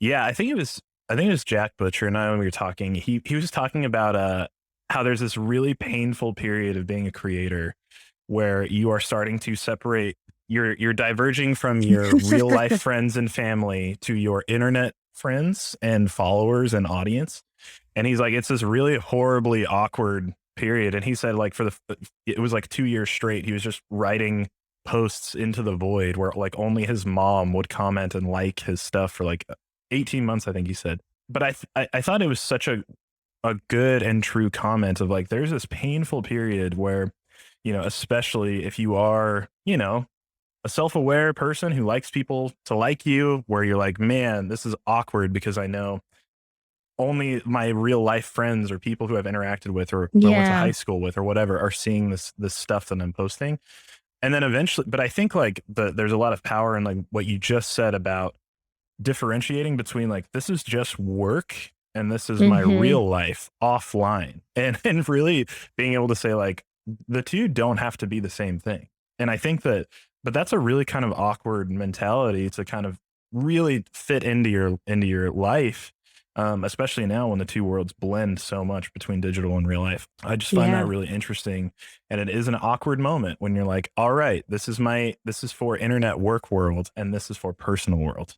Yeah, I think it was Jack Butcher and I when we were talking. He was talking about how there's this really painful period of being a creator where you are starting to separate you're diverging from your real life friends and family to your internet friends and followers and audience. And he's like, it's this really horribly awkward period. And he said, like, it was like 2 years straight, he was just writing posts into the void where like only his mom would comment and like his stuff for like 18 months, I think he said. But I thought it was such a good and true comment of like, there's this painful period where, especially if you are, a self-aware person who likes people to like you, where you're like, man, this is awkward because I know only my real life friends or people who I've interacted with or went to high Yeah. school with or whatever are seeing this stuff that I'm posting. And then eventually, but I think like there's a lot of power in like what you just said about differentiating between like this is just work and this is my Hmm. real life offline, and really being able to say like the two don't have to be the same thing. And I think but that's a really kind of awkward mentality to kind of really fit into your life, especially now when the two worlds blend so much between digital and real life. I just find that Yeah. really interesting, and it is an awkward moment when you're like, all right, this is for internet work world and this is for personal world.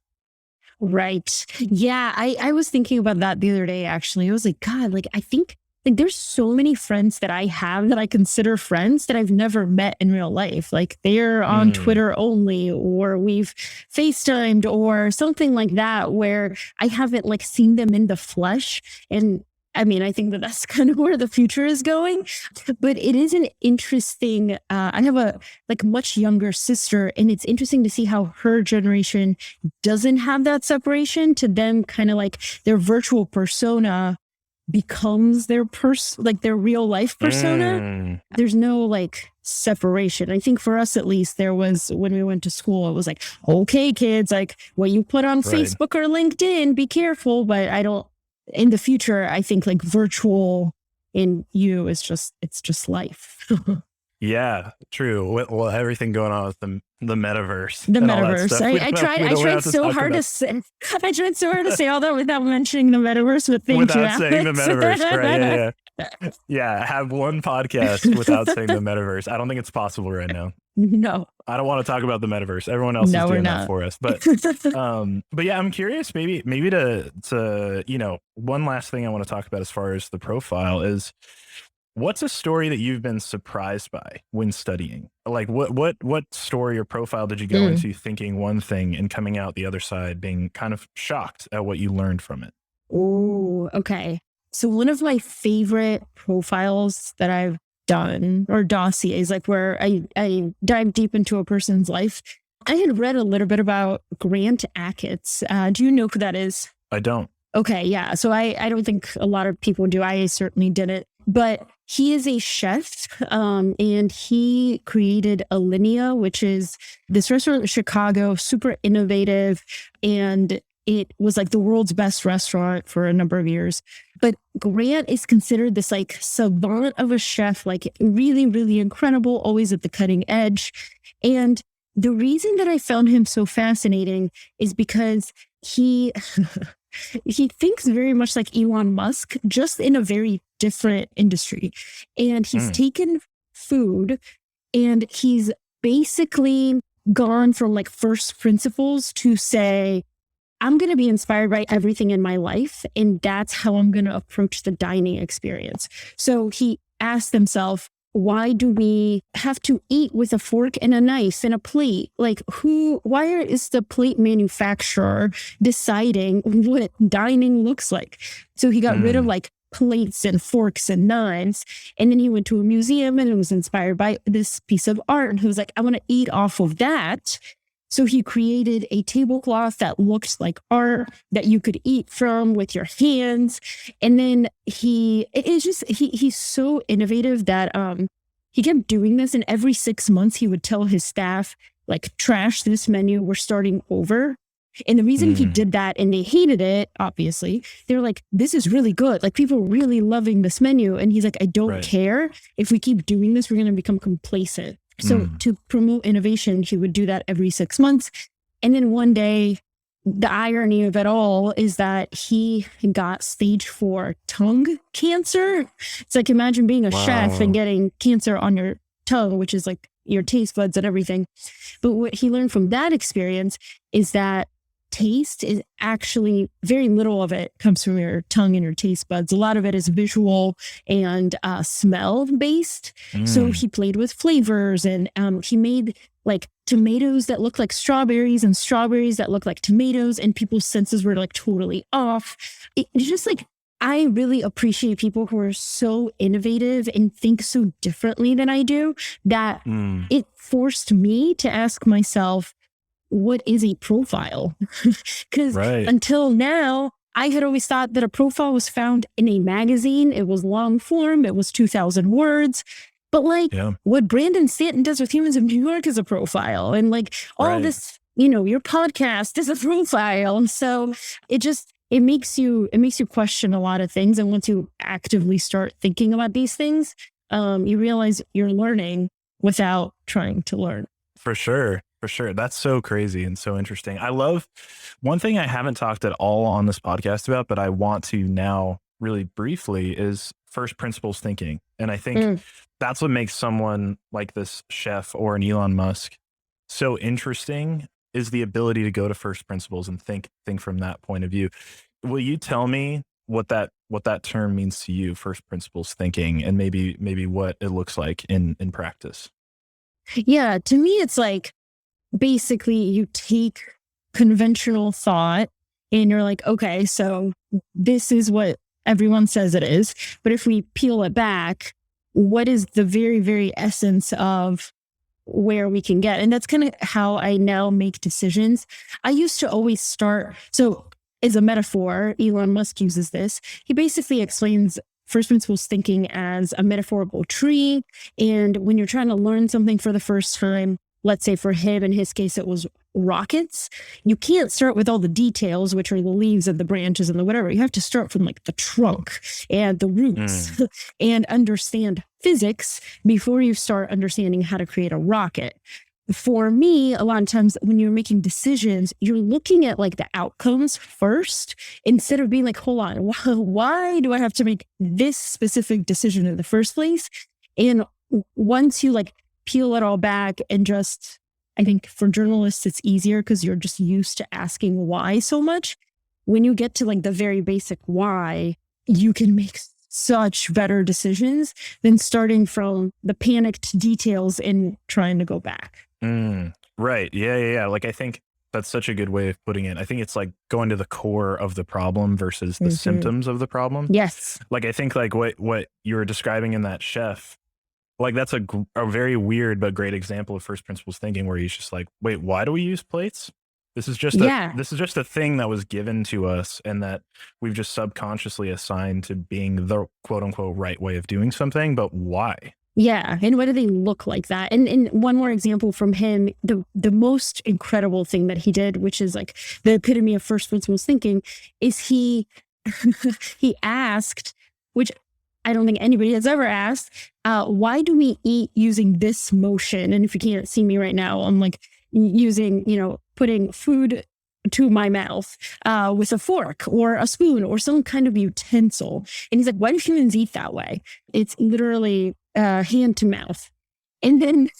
Right. Yeah. I was thinking about that the other day, actually. I was like, God, like, I think like there's so many friends that I have that I consider friends that I've never met in real life. Like they're on Mm, Twitter only, or we've FaceTimed or something like that, where I haven't like seen them in the flesh. And I mean, I think that that's kind of where the future is going. But it is an interesting, I have a like much younger sister, and it's interesting to see how her generation doesn't have that separation. To them, kind of like their virtual persona becomes their like their real life persona. mm, There's no like separation. I think for us at least, there was when we went to school, it was like, okay, kids, like what you put on right. Facebook or LinkedIn, be careful. But I don't in the future, I think like virtual in you is just it's just life. Yeah, true. Well, everything going on with the metaverse The and all that metaverse. stuff. We I don't have, tried we I don't, we don't tried have to so talk hard to about say I tried so hard to say all that without mentioning the metaverse, but thank you, without saying the Alex. metaverse. Right. Yeah. Yeah. Yeah. Have one podcast without saying the metaverse. I don't think it's possible right now. No, I don't want to talk about the metaverse. Everyone else is no, we're doing that not. for us. But yeah, I'm curious, maybe to, one last thing I want to talk about as far as the profile is, what's a story that you've been surprised by when studying? Like what story or profile did you go Mm. into thinking one thing and coming out the other side being kind of shocked at what you learned from it? Oh, okay. So one of my favorite profiles that I've done or dossiers, like where I dive deep into a person's life. I had read a little bit about Grant Achatz. Do you know who that is? I don't. Okay, yeah. So I don't think a lot of people do. I certainly didn't. But he is a chef, and he created Alinea, which is this restaurant in Chicago, super innovative, and it was like the world's best restaurant for a number of years. But Grant is considered this like savant of a chef, like really, really incredible, always at the cutting edge. And the reason that I found him so fascinating is because he he thinks very much like Elon Musk, just in a very different industry. And he's Mm, taken food and he's basically gone from like first principles to say, I'm going to be inspired by everything in my life. And that's how I'm going to approach the dining experience. So he asked himself, why do we have to eat with a fork and a knife and a plate? Like, why is the plate manufacturer deciding what dining looks like? So he got rid of like plates and forks and knives. And then he went to a museum and was inspired by this piece of art. And he was like, I want to eat off of that. So he created a tablecloth that looked like art that you could eat from with your hands. And then he's so innovative that he kept doing this. And every 6 months he would tell his staff, like, trash this menu, we're starting over. And the reason he did that, and they hated it, obviously, they're like, this is really good. Like, people are really loving this menu. And he's like, I don't care. If we keep doing this, we're going to become complacent. So to promote innovation, he would do that every 6 months. And then one day, the irony of it all is that he got stage 4 tongue cancer. It's like, imagine being a chef and getting cancer on your tongue, which is like your taste buds and everything. But what he learned from that experience is that taste is actually, very little of it comes from your tongue and your taste buds. A lot of it is visual and smell based. So he played with flavors, and he made like tomatoes that look like strawberries and strawberries that look like tomatoes, and people's senses were like totally off. It's just like, I really appreciate people who are so innovative and think so differently than I do, that it forced me to ask myself, what is a profile? Because until now, I had always thought that a profile was found in a magazine. It was long form. It was 2,000 words. But like what Brandon Stanton does with Humans of New York is a profile. And like all this, your podcast is a profile. And so it makes you question a lot of things. And once you actively start thinking about these things, you realize you're learning without trying to learn. For sure. For sure. That's so crazy and so interesting. I love one thing I haven't talked at all on this podcast about, but I want to now really briefly, is first principles thinking. And I think that's what makes someone like this chef or an Elon Musk so interesting, is the ability to go to first principles and think from that point of view. Will you tell me what that term means to you, first principles thinking, and maybe what it looks like in practice? Yeah, to me, it's like, basically you take conventional thought and you're like, okay, so this is what everyone says it is. But if we peel it back, what is the very, very essence of where we can get? And that's kind of how I now make decisions. I used to always start. So as a metaphor, Elon Musk uses this. He basically explains first principles thinking as a metaphorical tree. And when you're trying to learn something for the first time, let's say for him, in his case, it was rockets. You can't start with all the details, which are the leaves and the branches and the whatever. You have to start from like the trunk and the roots and understand physics before you start understanding how to create a rocket. For me, a lot of times when you're making decisions, you're looking at like the outcomes first, instead of being like, hold on, why do I have to make this specific decision in the first place? And once you like peel it all back and just, I think for journalists, it's easier because you're just used to asking why so much. When you get to like the very basic why, you can make such better decisions than starting from the panicked details and trying to go back. Right. Yeah. Like, I think that's such a good way of putting it. I think it's like going to the core of the problem versus the symptoms of the problem. Yes. Like, I think like what you were describing in that chef, like that's a very weird but great example of first principles thinking, where he's just like, wait, why do we use plates? This is just a thing that was given to us, and that we've just subconsciously assigned to being the quote unquote right way of doing something. But why? Yeah. And what do they look like that? And one more example from him, the most incredible thing that he did, which is like the epitome of first principles thinking, is he asked, which I don't think anybody has ever asked, why do we eat using this motion? And if you can't see me right now, I'm like using, putting food to my mouth with a fork or a spoon or some kind of utensil. And he's like, why do humans eat that way? It's literally hand to mouth. And then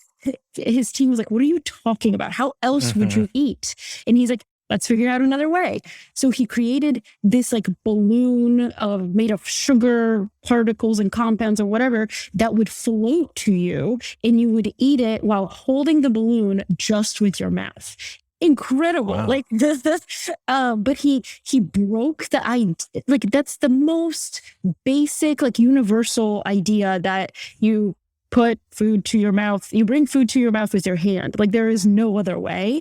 his team was like, what are you talking about? How else would you eat? And he's like, let's figure out another way. So he created this like balloon made of sugar particles and compounds or whatever that would float to you, and you would eat it while holding the balloon just with your mouth. Incredible. Wow. Like but he broke the idea. Like that's the most basic, like universal idea that you put food to your mouth. You bring food to your mouth with your hand. Like there is no other way,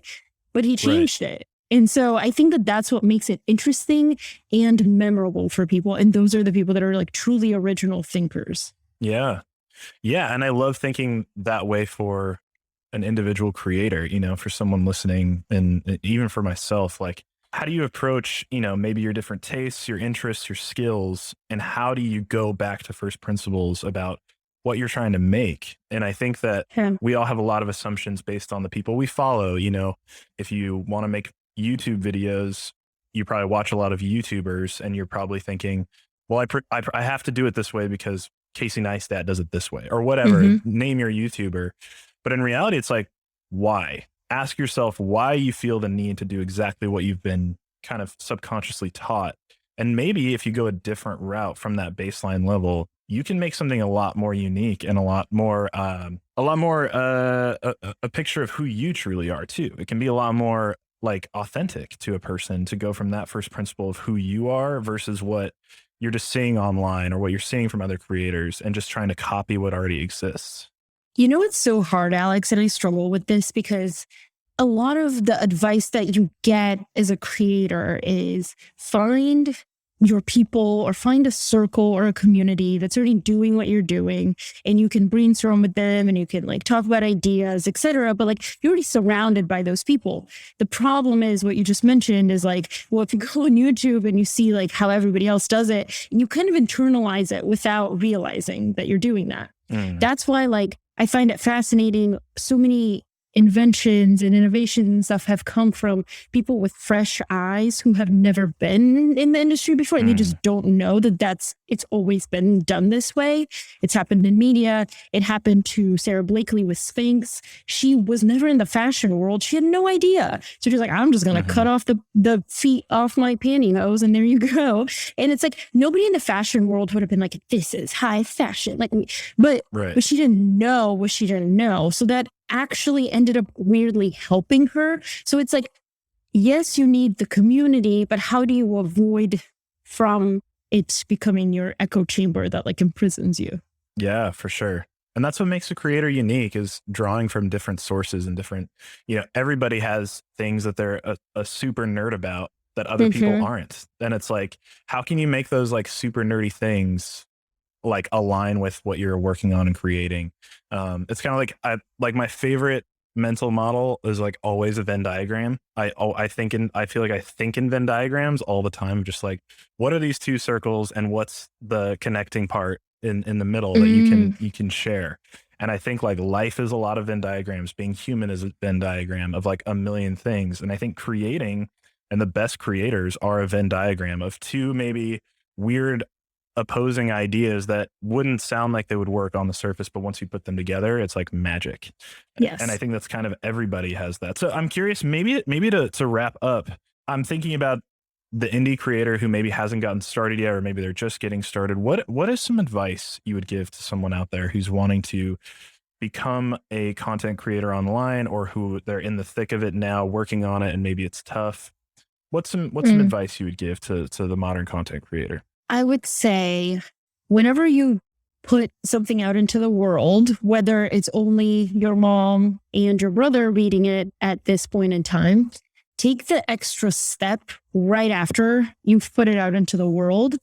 but he Right. changed it. And so I think that that's what makes it interesting and memorable for people. And those are the people that are like truly original thinkers. Yeah. Yeah. And I love thinking that way for an individual creator, you know, for someone listening, and even for myself. Like, how do you approach, you know, maybe your different tastes, your interests, your skills, and how do you go back to first principles about what you're trying to make? And I think that Yeah. we all have a lot of assumptions based on the people we follow. You know, if you want to make YouTube videos, you probably watch a lot of YouTubers, and you're probably thinking, well, I have to do it this way because Casey Neistat does it this way, or whatever. Mhm. Name your YouTuber. But in reality, it's like, why? Ask yourself why you feel the need to do exactly what you've been kind of subconsciously taught. And maybe if you go a different route from that baseline level, you can make something a lot more unique and a lot more a picture of who you truly are too. It can be a lot more like authentic to a person to go from that first principle of who you are versus what you're just seeing online or what you're seeing from other creators and just trying to copy what already exists. You know, it's so hard, Alex, and I struggle with this because a lot of the advice that you get as a creator is find your people or find a circle or a community that's already doing what you're doing, and you can brainstorm with them and you can like talk about ideas, etc. But like you're already surrounded by those people. The problem is what you just mentioned is like, well, if you go on YouTube and you see like how everybody else does it, you kind of internalize it without realizing that you're doing that. That's why like I find it fascinating. So many inventions and innovations and stuff have come from people with fresh eyes who have never been in the industry before, and they just don't know that it's always been done this way. It's happened in media. It happened to Sarah Blakely with Spanx. She was never in the fashion world. She had no idea. So she's like, I'm just going to cut off the feet off my pantyhose, and there you go. And it's like nobody in the fashion world would have been like, this is high fashion. Like, but she didn't know what she didn't know. So that actually ended up weirdly helping her. So it's like, yes, you need the community, but how do you avoid from it becoming your echo chamber that like imprisons you? Yeah, for sure. And that's what makes a creator unique, is drawing from different sources and different, you know, everybody has things that they're a super nerd about that other people aren't. And it's like, how can you make those like super nerdy things like align with what you're working on and creating? It's kind of like my favorite mental model is like always a Venn diagram. I feel like I think in Venn diagrams all the time, just like, what are these two circles and what's the connecting part in the middle that you can share? And I think like life is a lot of Venn diagrams. Being human is a Venn diagram of like a million things. And I think creating, and the best creators are a Venn diagram of two maybe weird opposing ideas that wouldn't sound like they would work on the surface, but once you put them together, it's like magic. Yes. And I think that's kind of, everybody has that. So I'm curious, maybe to wrap up, I'm thinking about the indie creator who maybe hasn't gotten started yet, or maybe they're just getting started. What is some advice you would give to someone out there who's wanting to become a content creator online, or who they're in the thick of it now, working on it, and maybe it's tough? What's some advice you would give to the modern content creator? I would say whenever you put something out into the world, whether it's only your mom and your brother reading it at this point in time, take the extra step right after you've put it out into the world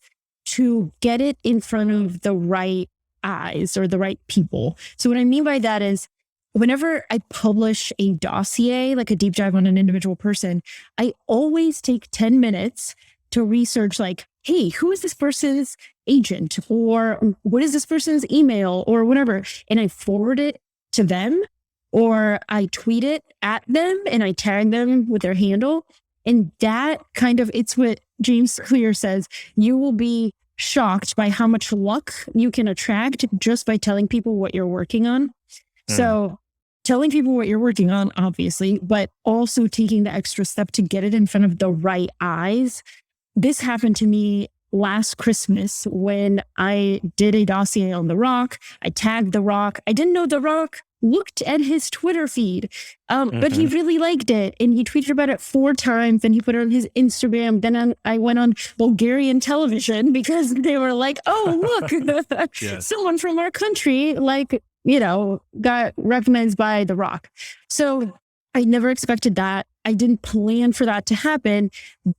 to get it in front of the right eyes or the right people. So what I mean by that is, whenever I publish a dossier, like a deep dive on an individual person, I always take 10 minutes to research like, hey, who is this person's agent, or what is this person's email, or whatever. And I forward it to them, or I tweet it at them and I tag them with their handle. And that kind of, it's what James Clear says, you will be shocked by how much luck you can attract just by telling people what you're working on. So telling people what you're working on, obviously, but also taking the extra step to get it in front of the right eyes. This happened to me last Christmas when I did a dossier on The Rock. I tagged The Rock. I didn't know The Rock looked at his Twitter feed, but he really liked it. And he tweeted about it 4 times. Then he put it on his Instagram. Then I went on Bulgarian television because they were like, oh, look, Yes. someone from our country, like, got recognized by The Rock. So I never expected that. I didn't plan for that to happen,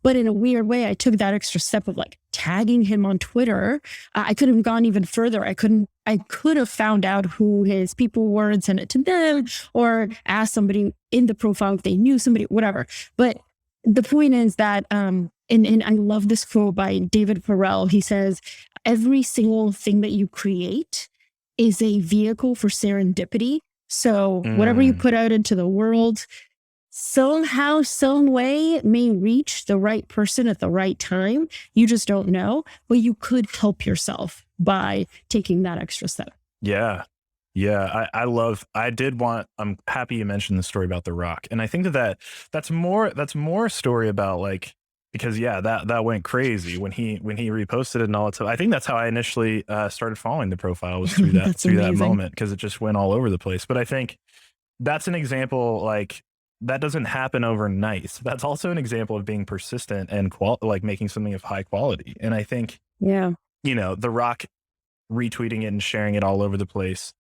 but in a weird way, I took that extra step of like tagging him on Twitter. I could have gone even further. I could have found out who his people were and sent it to them, or asked somebody in the profile if they knew somebody, whatever. But the point is that, and I love this quote by David Perel. He says, every single thing that you create is a vehicle for serendipity. So whatever you put out into the world, somehow, some way may reach the right person at the right time. You just don't know, but you could help yourself by taking that extra step. Yeah. I'm happy you mentioned the story about The Rock. And I think that's more a story about like, because that went crazy when he reposted it and all that stuff. I think that's how I initially started following the profile, was through that moment, because it just went all over the place. But I think that's an example, like, that doesn't happen overnight. That's also an example of being persistent and like making something of high quality. And I think, The Rock retweeting it and sharing it all over the place,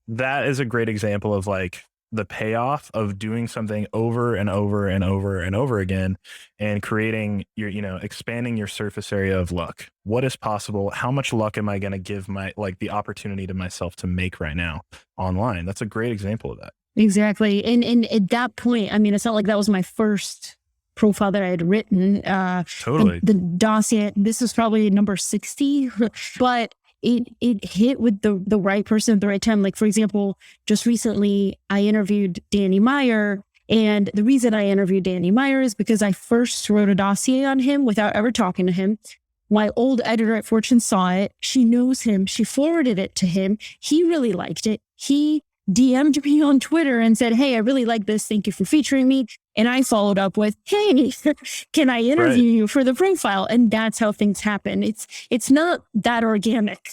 that is a great example of like the payoff of doing something over and over and over and over again, and creating your, expanding your surface area of luck. What is possible? How much luck am I going to give the opportunity to myself to make right now online? That's a great example of that. Exactly. And at that point, I mean, it's not like that was my first profile that I had written. Totally. The dossier, this was probably number 60, but it hit with the right person at the right time. Like, for example, just recently I interviewed Danny Meyer. And the reason I interviewed Danny Meyer is because I first wrote a dossier on him without ever talking to him. My old editor at Fortune saw it. She knows him. She forwarded it to him. He really liked it. He DM'd me on Twitter and said, hey, I really like this. Thank you for featuring me. And I followed up with, hey, can I interview you for the profile? And that's how things happen. It's not that organic.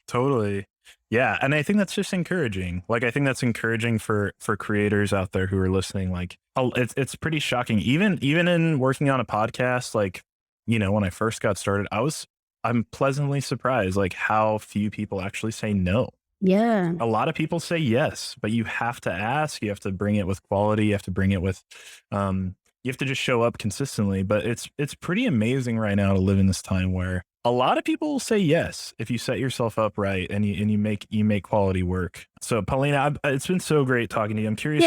Totally. Yeah. And I think that's just encouraging. Like, I think that's encouraging for creators out there who are listening. Like, it's pretty shocking. Even in working on a podcast, like, when I first got started, I'm pleasantly surprised, like, how few people actually say no. Yeah. A lot of people say yes, but you have to ask, you have to bring it with quality. You have to bring it with, you have to just show up consistently. But it's pretty amazing right now to live in this time where a lot of people will say yes if you set yourself up right and you make quality work. So Polina, it's been so great talking to you. I'm curious,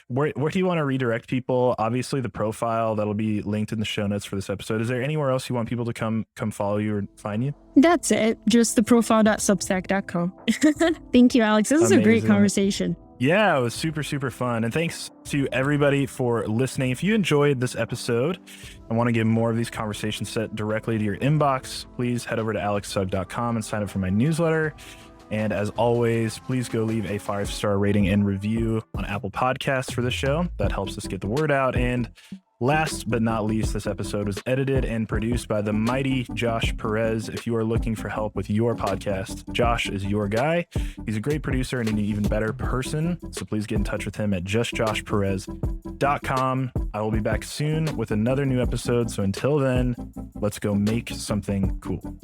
where do you want to redirect people? Obviously the profile that'll be linked in the show notes for this episode. Is there anywhere else you want people to come follow you or find you? That's it. Just theprofile.substack.com. Thank you, Alex. This is a great conversation. Yeah, it was super, super fun. And thanks to everybody for listening. If you enjoyed this episode and want to get more of these conversations sent directly to your inbox, please head over to alexsug.com and sign up for my newsletter. And as always, please go leave a 5-star rating and review on Apple Podcasts for the show. That helps us get the word out. And last but not least, this episode was edited and produced by the mighty Josh Perez. If you are looking for help with your podcast, Josh is your guy. He's a great producer and an even better person. So please get in touch with him at justjoshperez.com. I will be back soon with another new episode. So until then, let's go make something cool.